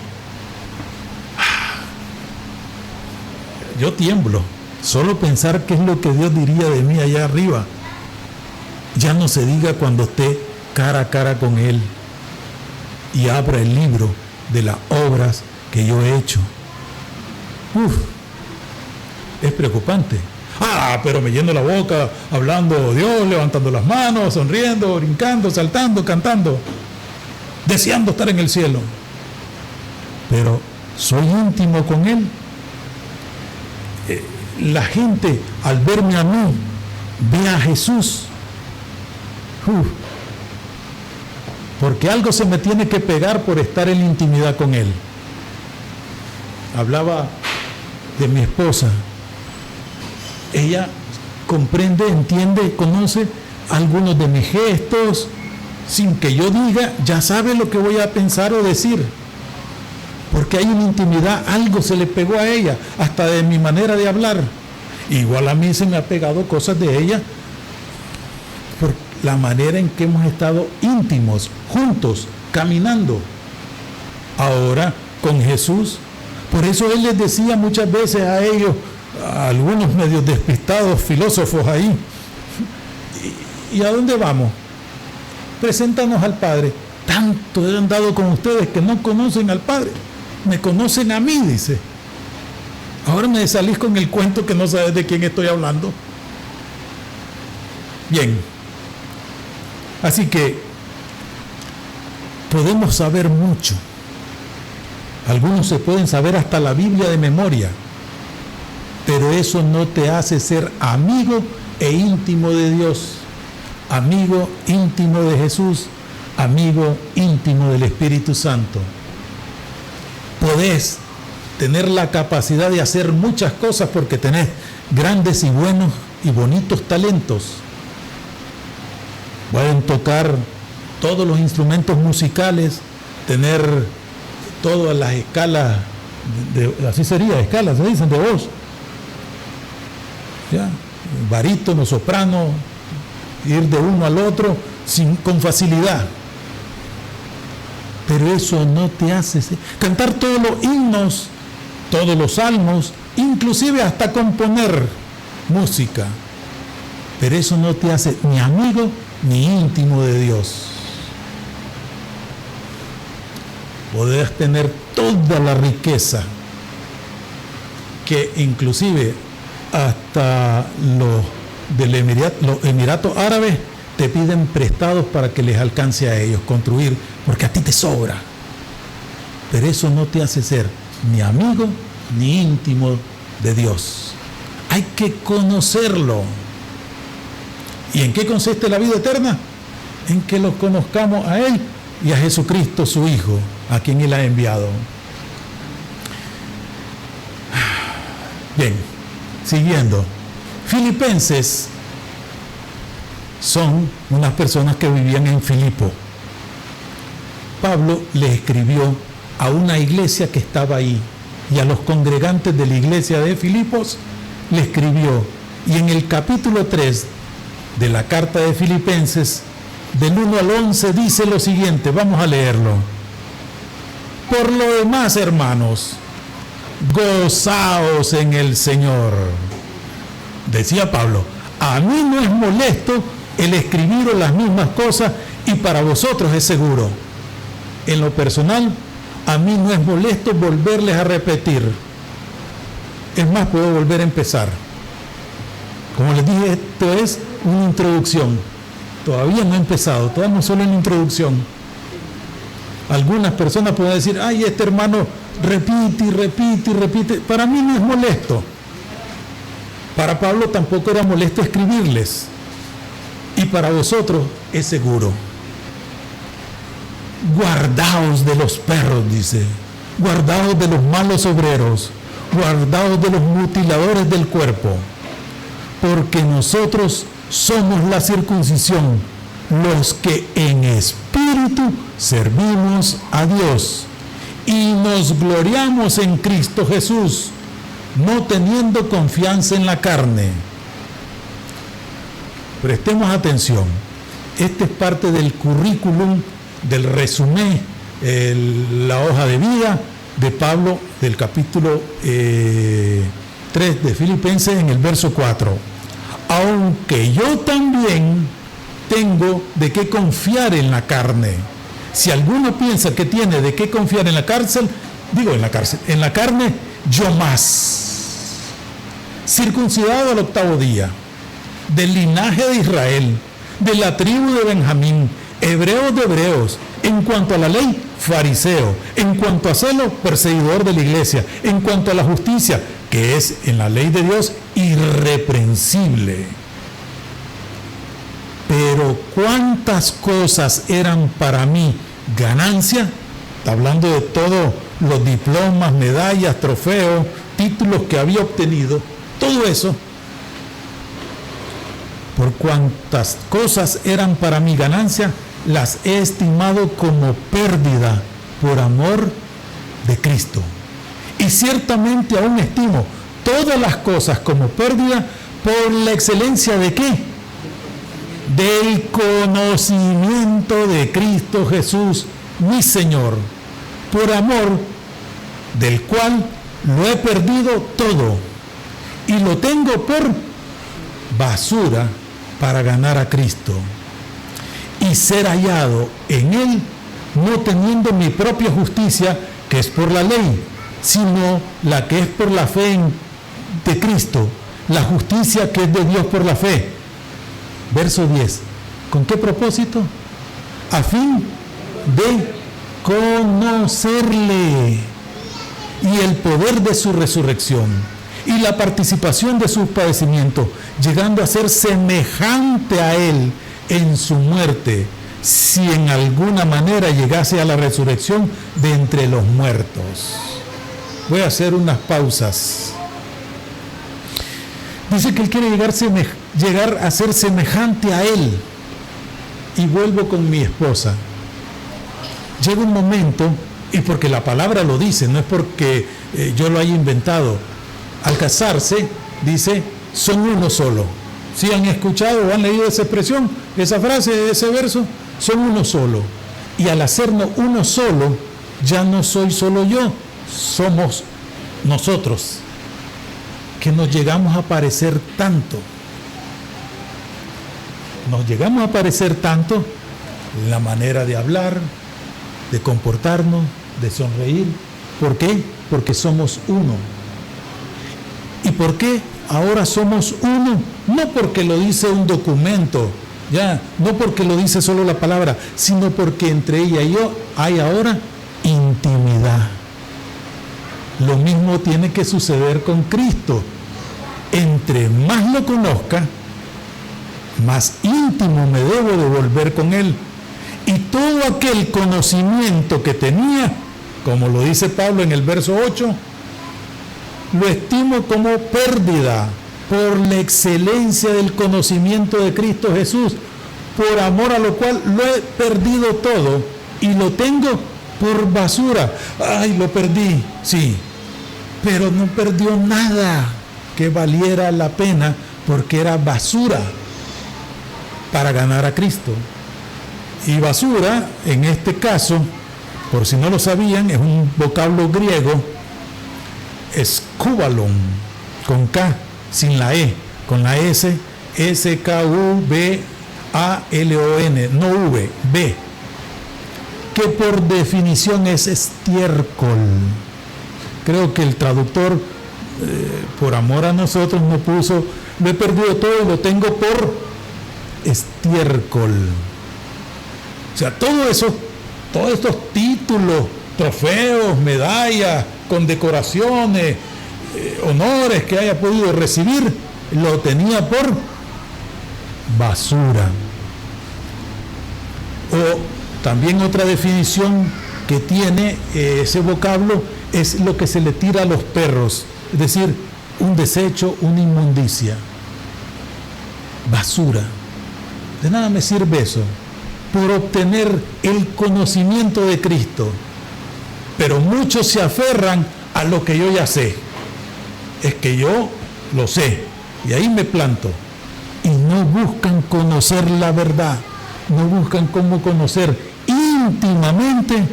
Yo tiemblo. Solo pensar qué es lo que Dios diría de mí allá arriba. Ya no se diga cuando esté cara a cara con Él y abra el libro de las obras que yo he hecho. Es preocupante. Pero me lleno la boca hablando de Dios, levantando las manos, sonriendo, brincando, saltando, cantando, deseando estar en el cielo. Pero soy íntimo con Él. La gente al verme a mí ve a Jesús. Porque algo se me tiene que pegar por estar en intimidad con Él. Hablaba de mi esposa. Ella comprende, entiende, conoce algunos de mis gestos. Sin que yo diga, ya sabe lo que voy a pensar o decir. porque hay una intimidad, algo se le pegó a ella, hasta de mi manera de hablar. Igual a mí se me ha pegado cosas de ella, por la manera en que hemos estado íntimos, juntos, caminando. Ahora con Jesús, por eso Él les decía muchas veces a ellos, a algunos medios despistados filósofos ahí, ¿y a dónde vamos? Preséntanos al Padre. Tanto he andado con ustedes que no conocen al Padre, me conocen a mí, dice. Ahora me salís con el cuento que no sabes de quién estoy hablando. Bien, así que podemos saber mucho. Algunos se pueden saber hasta la Biblia de memoria, pero eso no te hace ser amigo e íntimo de Dios, amigo íntimo de Jesús, amigo íntimo del Espíritu Santo. Podés tener la capacidad de hacer muchas cosas porque tenés grandes y buenos y bonitos talentos. Pueden tocar todos los instrumentos musicales, tener todas las escalas, así sería, escalas, se dicen, de voz. ¿Ya? Barítono, soprano, ir de uno al otro con facilidad. Pero eso no te hace cantar todos los himnos, todos los salmos, inclusive hasta componer música. Pero eso no te hace ni amigo ni íntimo de Dios. Podés tener toda la riqueza, que inclusive hasta los Emiratos Árabes te piden prestados para que les alcance a ellos construir, porque a ti te sobra. Pero eso no te hace ser ni amigo ni íntimo de Dios. Hay que conocerlo. ¿Y en qué consiste la vida eterna? En que los conozcamos a Él y a Jesucristo, su Hijo, a quien Él ha enviado. Bien, siguiendo. Filipenses son unas personas que vivían en Filipo. Pablo le escribió a una iglesia que estaba ahí, y a los congregantes de la iglesia de Filipos le escribió. Y en el capítulo 3 de la carta de Filipenses, del 1 al 11, dice lo siguiente, vamos a leerlo. Por lo demás, hermanos, gozaos en el Señor. Decía Pablo, a mí no es molesto el escribiros las mismas cosas y para vosotros es seguro. En lo personal, a mí no es molesto volverles a repetir. Es más, puedo volver a empezar. Como les dije, esto es una introducción. Todavía no he empezado, todavía solo en la introducción. Algunas personas pueden decir, ay, este hermano repite y repite y repite. Para mí no es molesto. Para Pablo tampoco era molesto escribirles. Y para vosotros es seguro. Guardaos de los perros, dice. Guardaos de los malos obreros. Guardaos de los mutiladores del cuerpo. Porque nosotros somos la circuncisión, los que en espíritu servimos a Dios y nos gloriamos en Cristo Jesús, no teniendo confianza en la carne. Prestemos atención. Este es parte del currículum, del resumen, la hoja de vida de Pablo del capítulo 3 de Filipenses en el verso 4. Aunque yo también tengo de qué confiar en la carne. Si alguno piensa que tiene de qué confiar en la carne, yo más. Circuncidado al 8º día, del linaje de Israel, de la tribu de Benjamín, hebreo de hebreos, en cuanto a la ley, fariseo, en cuanto a celo, perseguidor de la iglesia, en cuanto a la justicia, que es en la ley de Dios, irreprensible. Pero cuántas cosas eran para mí ganancia, está hablando de todos los diplomas, medallas, trofeos, títulos que había obtenido, todo eso, por cuántas cosas eran para mí ganancia, las he estimado como pérdida por amor de Cristo. Y ciertamente aún estimo todas las cosas como pérdida por la excelencia ¿de qué? Del conocimiento de Cristo Jesús, mi Señor, por amor del cual lo he perdido todo y lo tengo por basura para ganar a Cristo y ser hallado en Él, no teniendo mi propia justicia, que es por la ley, sino la que es por la fe de Cristo, la justicia que es de Dios por la fe. Verso 10. ¿Con qué propósito? A fin de conocerle y el poder de su resurrección y la participación de sus padecimientos, llegando a ser semejante a Él en su muerte, si en alguna manera llegase a la resurrección de entre los muertos. Voy a hacer unas pausas. Dice que Él quiere llegar a ser semejante a Él. Y vuelvo con mi esposa. Llega un momento, y porque la palabra lo dice, no es porque yo lo haya inventado. Al casarse, dice, son uno solo. ¿Sí han escuchado o han leído esa expresión, esa frase, ese verso? Son uno solo. Y al hacernos uno solo, ya no soy solo yo, somos nosotros, que nos llegamos a parecer tanto. Nos llegamos a parecer tanto en la manera de hablar, de comportarnos, de sonreír. ¿Por qué? Porque somos uno. ¿Y por qué ahora somos uno? No porque lo dice un documento, ya, no porque lo dice solo la palabra, sino porque entre ella y yo hay ahora intimidad. Lo mismo tiene que suceder con Cristo. Entre más lo conozca, más íntimo me debo de volver con Él. Y todo aquel conocimiento que tenía, como lo dice Pablo en el verso 8, lo estimo como pérdida por la excelencia del conocimiento de Cristo Jesús, por amor a lo cual lo he perdido todo y lo tengo por basura. Ay, lo perdí, sí, pero no perdió nada que valiera la pena, porque era basura para ganar a Cristo. Y basura, en este caso, por si no lo sabían, es un vocablo griego, escúbalon, con K, sin la E, con la S, S-K-U-B-A-L-O-N, no V, B, que por definición es estiércol. Creo que el traductor, por amor a nosotros, no puso, lo he perdido todo y lo tengo por estiércol. O sea, todo eso, todos estos títulos, trofeos, medallas, condecoraciones, honores que haya podido recibir, lo tenía por basura. O también otra definición que tiene ese vocablo es lo que se le tira a los perros, es decir, un desecho, una inmundicia. Basura. De nada me sirve eso, por obtener el conocimiento de Cristo. Pero muchos se aferran a lo que yo ya sé. Es que yo lo sé, y ahí me planto. Y no buscan conocer la verdad, no buscan cómo conocer íntimamente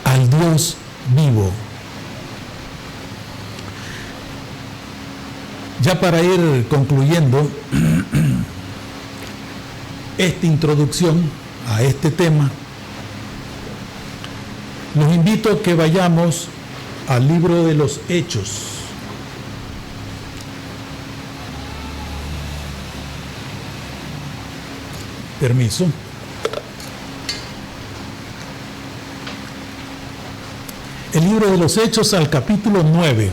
al Dios vivo. Ya para ir concluyendo esta introducción a este tema, los invito a que vayamos al libro de los Hechos. Permiso. El libro de los Hechos al capítulo 9.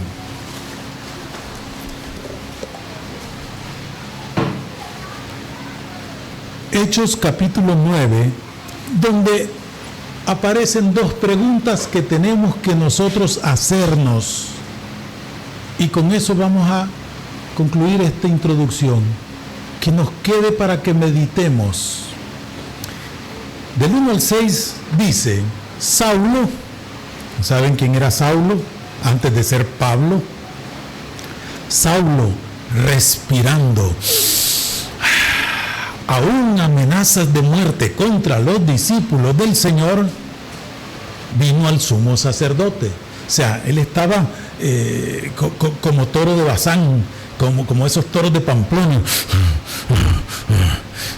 Hechos capítulo 9, donde aparecen dos preguntas que tenemos que nosotros hacernos. Y con eso vamos a concluir esta introducción, que nos quede para que meditemos. Del 1 al 6 dice: Saulo, ¿Saben quién era Saulo antes de ser Pablo? Saulo, respirando aún amenazas de muerte contra los discípulos del Señor, vino al sumo sacerdote. O sea, él estaba como toro de Bazán, como esos toros de Pamplona,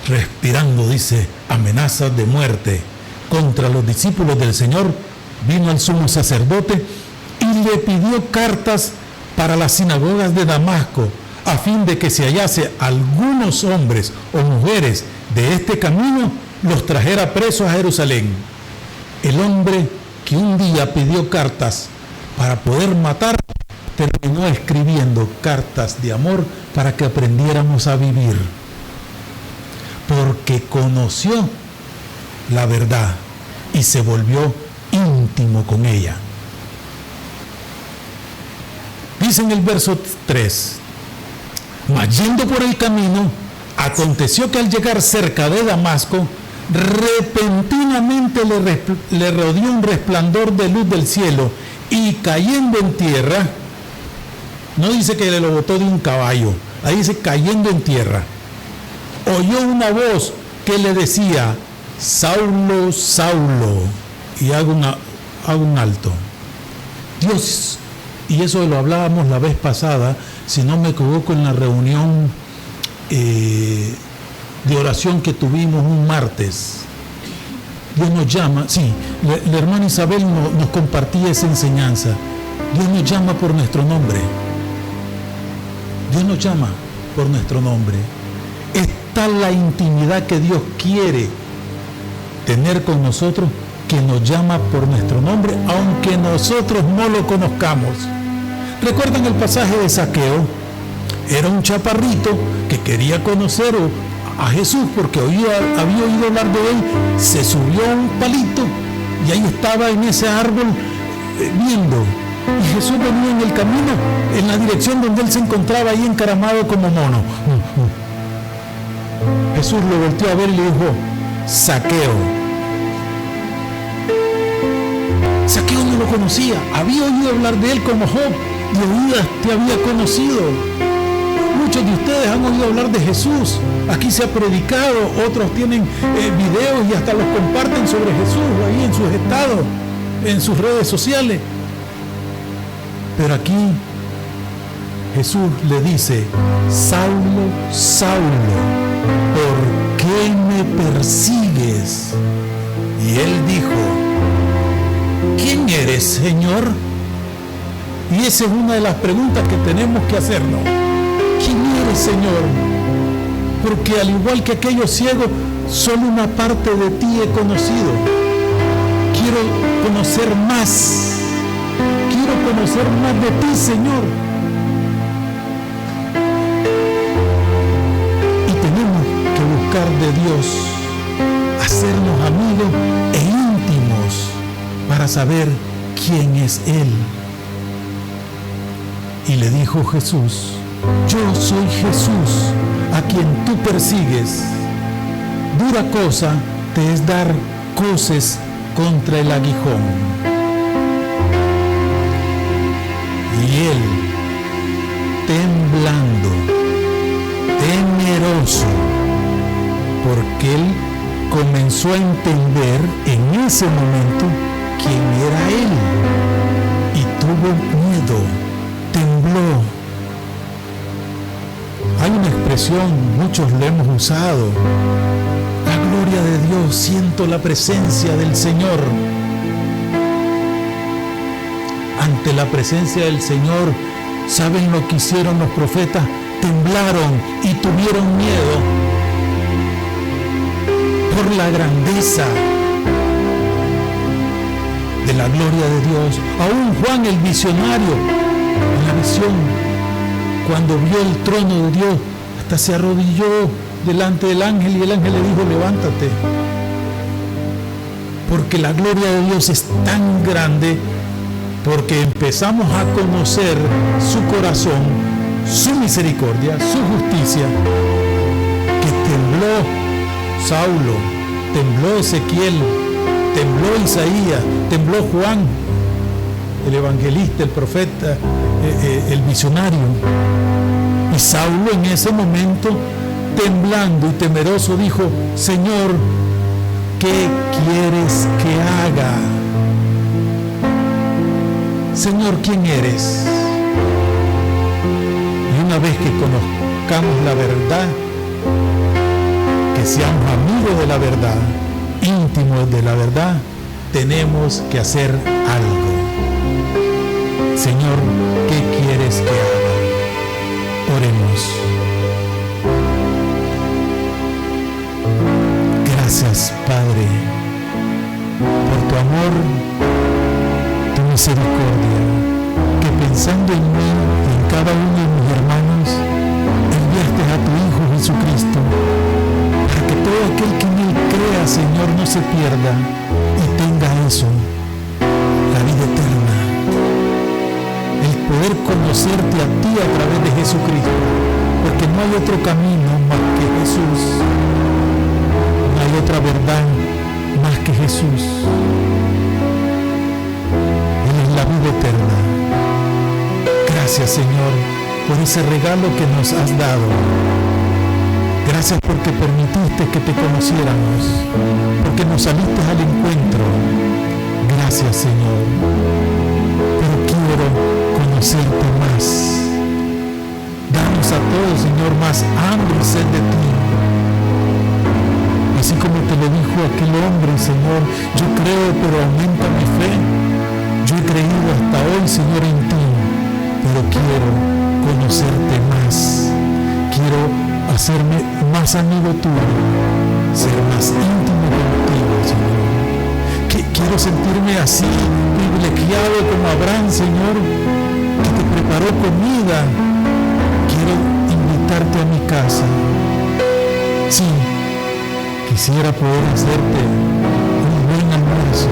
respirando, dice, amenazas de muerte contra los discípulos del Señor. Vino al sumo sacerdote y le pidió cartas para las sinagogas de Damasco, a fin de que si hallase algunos hombres o mujeres de este camino, los trajera presos a Jerusalén. El hombre que un día pidió cartas para poder matar, terminó escribiendo cartas de amor para que aprendiéramos a vivir, porque conoció la verdad y se volvió íntimo con ella. Dice en el verso 3, mas yendo por el camino, aconteció que al llegar cerca de Damasco, repentinamente le rodeó un resplandor de luz del cielo, y cayendo en tierra, no dice que le lo botó de un caballo, ahí dice cayendo en tierra, oyó una voz que le decía, Saulo, Saulo, y hago un alto. Dios, y eso lo hablábamos la vez pasada, si no me equivoco, en la reunión de oración que tuvimos un martes. Dios nos llama, sí, la hermana Isabel nos compartía esa enseñanza. Dios nos llama por nuestro nombre. Dios nos llama por nuestro nombre. Está la intimidad que Dios quiere tener con nosotros, que nos llama por nuestro nombre, aunque nosotros no lo conozcamos. ¿Recuerdan el pasaje de Zaqueo? Era un chaparrito que quería conocer a Jesús porque había oído hablar de él. Se subió a un palito y ahí estaba en ese árbol viendo. Y Jesús venía en el camino, en la dirección donde él se encontraba, ahí encaramado como mono. Jesús lo volteó a ver y le dijo, Zaqueo. Zaqueo no lo conocía, había oído hablar de él como Job, de oídas te había conocido. Muchos de ustedes han oído hablar de Jesús, aquí se ha predicado, otros tienen videos y hasta los comparten sobre Jesús ahí en sus estados, en sus redes sociales. Pero aquí Jesús le dice, Saulo, Saulo, ¿por qué me persigues? Y él dijo, ¿quién eres, Señor? Y esa es una de las preguntas que tenemos que hacernos. ¿Quién eres, Señor? Porque al igual que aquellos ciegos, solo una parte de ti he conocido. Quiero conocer más. Quiero conocer más de ti, Señor. Y tenemos que buscar de Dios, hacernos amigos e íntimos para saber quién es Él. Y le dijo Jesús, yo soy Jesús, a quien tú persigues. Dura cosa te es dar coces contra el aguijón. Y él, temblando, temeroso, porque él comenzó a entender en ese momento quién era él, y tuvo miedo, tembló. Hay una expresión, muchos lo hemos usado, la gloria de Dios, siento la presencia del Señor. Ante la presencia del Señor, ¿saben lo que hicieron los profetas? Temblaron y tuvieron miedo por la grandeza de la gloria de Dios. Aún Juan el visionario, en la visión, cuando vio el trono de Dios, hasta se arrodilló delante del ángel y el ángel le dijo, levántate. Porque la gloria de Dios es tan grande, porque empezamos a conocer su corazón, su misericordia, su justicia, que tembló Saulo, tembló Ezequiel, tembló Isaías, tembló Juan, el evangelista, el profeta, el visionario. Y Saulo en ese momento, temblando y temeroso, dijo: Señor, ¿qué quieres que haga? Señor, ¿quién eres? Y una vez que conozcamos la verdad, que seamos amigos de la verdad, íntimos de la verdad, tenemos que hacer algo. Señor, ¿qué quieres que haga? Oremos. Gracias, Padre, por tu amor, tu misericordia, que pensando en mí y en cada uno de mis hermanos, enviaste a tu Hijo Jesucristo, para que todo aquel que en él crea, Señor, no se pierda y tenga eso, la vida eterna, el poder conocerte a ti a través de Jesucristo, porque no hay otro camino más que Jesús, no hay otra verdad más que Jesús. Él es la vida eterna. Gracias, Señor, por ese regalo que nos has dado. Gracias porque permitiste que te conociéramos, porque nos saliste al encuentro. Gracias, Señor. Pero quiero conocerte más. Danos a todos, Señor, más hambre y sed de ti. Así como te lo dijo aquel hombre, Señor, yo creo, pero aumenta mi fe. Yo he creído hasta hoy, Señor, en ti, pero quiero conocerte más. Quiero hacerme más amigo tuyo, ser más íntimo contigo, Señor. Quiero sentirme así, privilegiado como Abraham, Señor, que te preparó comida. Quiero invitarte a mi casa. Sí, quisiera poder hacerte un buen almuerzo,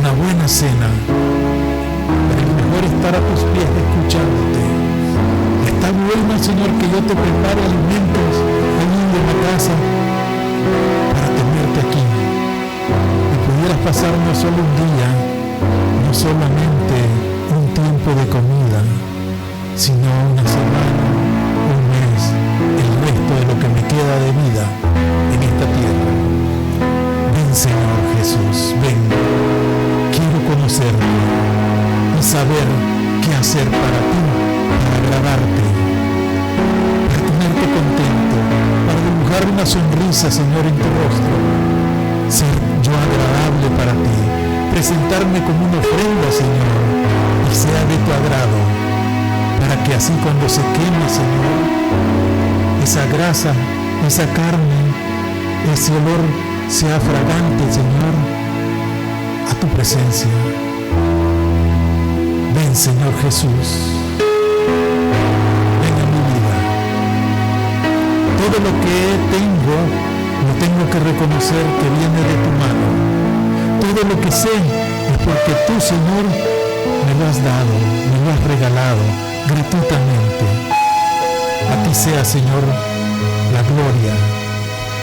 una buena cena, pero es mejor estar a tus pies escuchándote. Está bueno, Señor, que yo te prepare alimentos allí en la casa para tenerte aquí. Y pudieras pasar no solo un día, no solamente un tiempo de comida, sino una semana, un mes, el resto de lo que me queda de vida en esta tierra. Ven, Señor Jesús, ven. Quiero conocerte y saber qué hacer para ti, para agradarte, para tenerte contento, para dibujar una sonrisa, Señor, en tu rostro, ser yo agradable para ti, presentarme como una ofrenda, Señor, y sea de tu agrado, para que así cuando se queme, Señor, esa grasa, esa carne, ese olor sea fragante, Señor, a tu presencia. Ven, Señor Jesús, ven a mi vida. Todo lo que tengo, lo tengo que reconocer que viene de tu mano. Todo lo que sé es porque tú, Señor, me lo has dado, me lo has regalado gratuitamente. A ti sea, Señor, la gloria,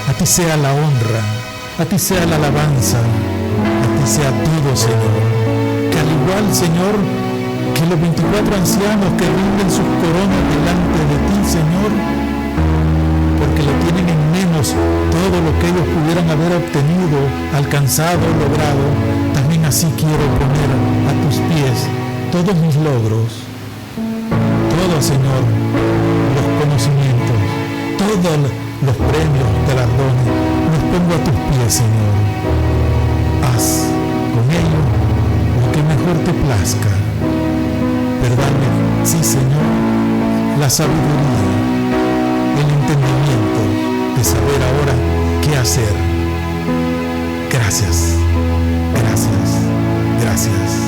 a ti sea la honra, a ti sea la alabanza, a ti sea todo, Señor. Que al igual, Señor, que los 24 ancianos que rinden sus coronas delante de ti, Señor, porque lo tienen en menos todo lo que ellos pudieran haber obtenido, alcanzado, logrado, también así quiero poner a tus pies todos mis logros, todos, Señor, los conocimientos, todos los premios, galardones, los pongo a tus pies, Señor. Haz con ellos lo que mejor te plazca. Pero dame, sí, Señor, la sabiduría, el entendimiento de saber ahora qué hacer. Gracias, gracias, gracias.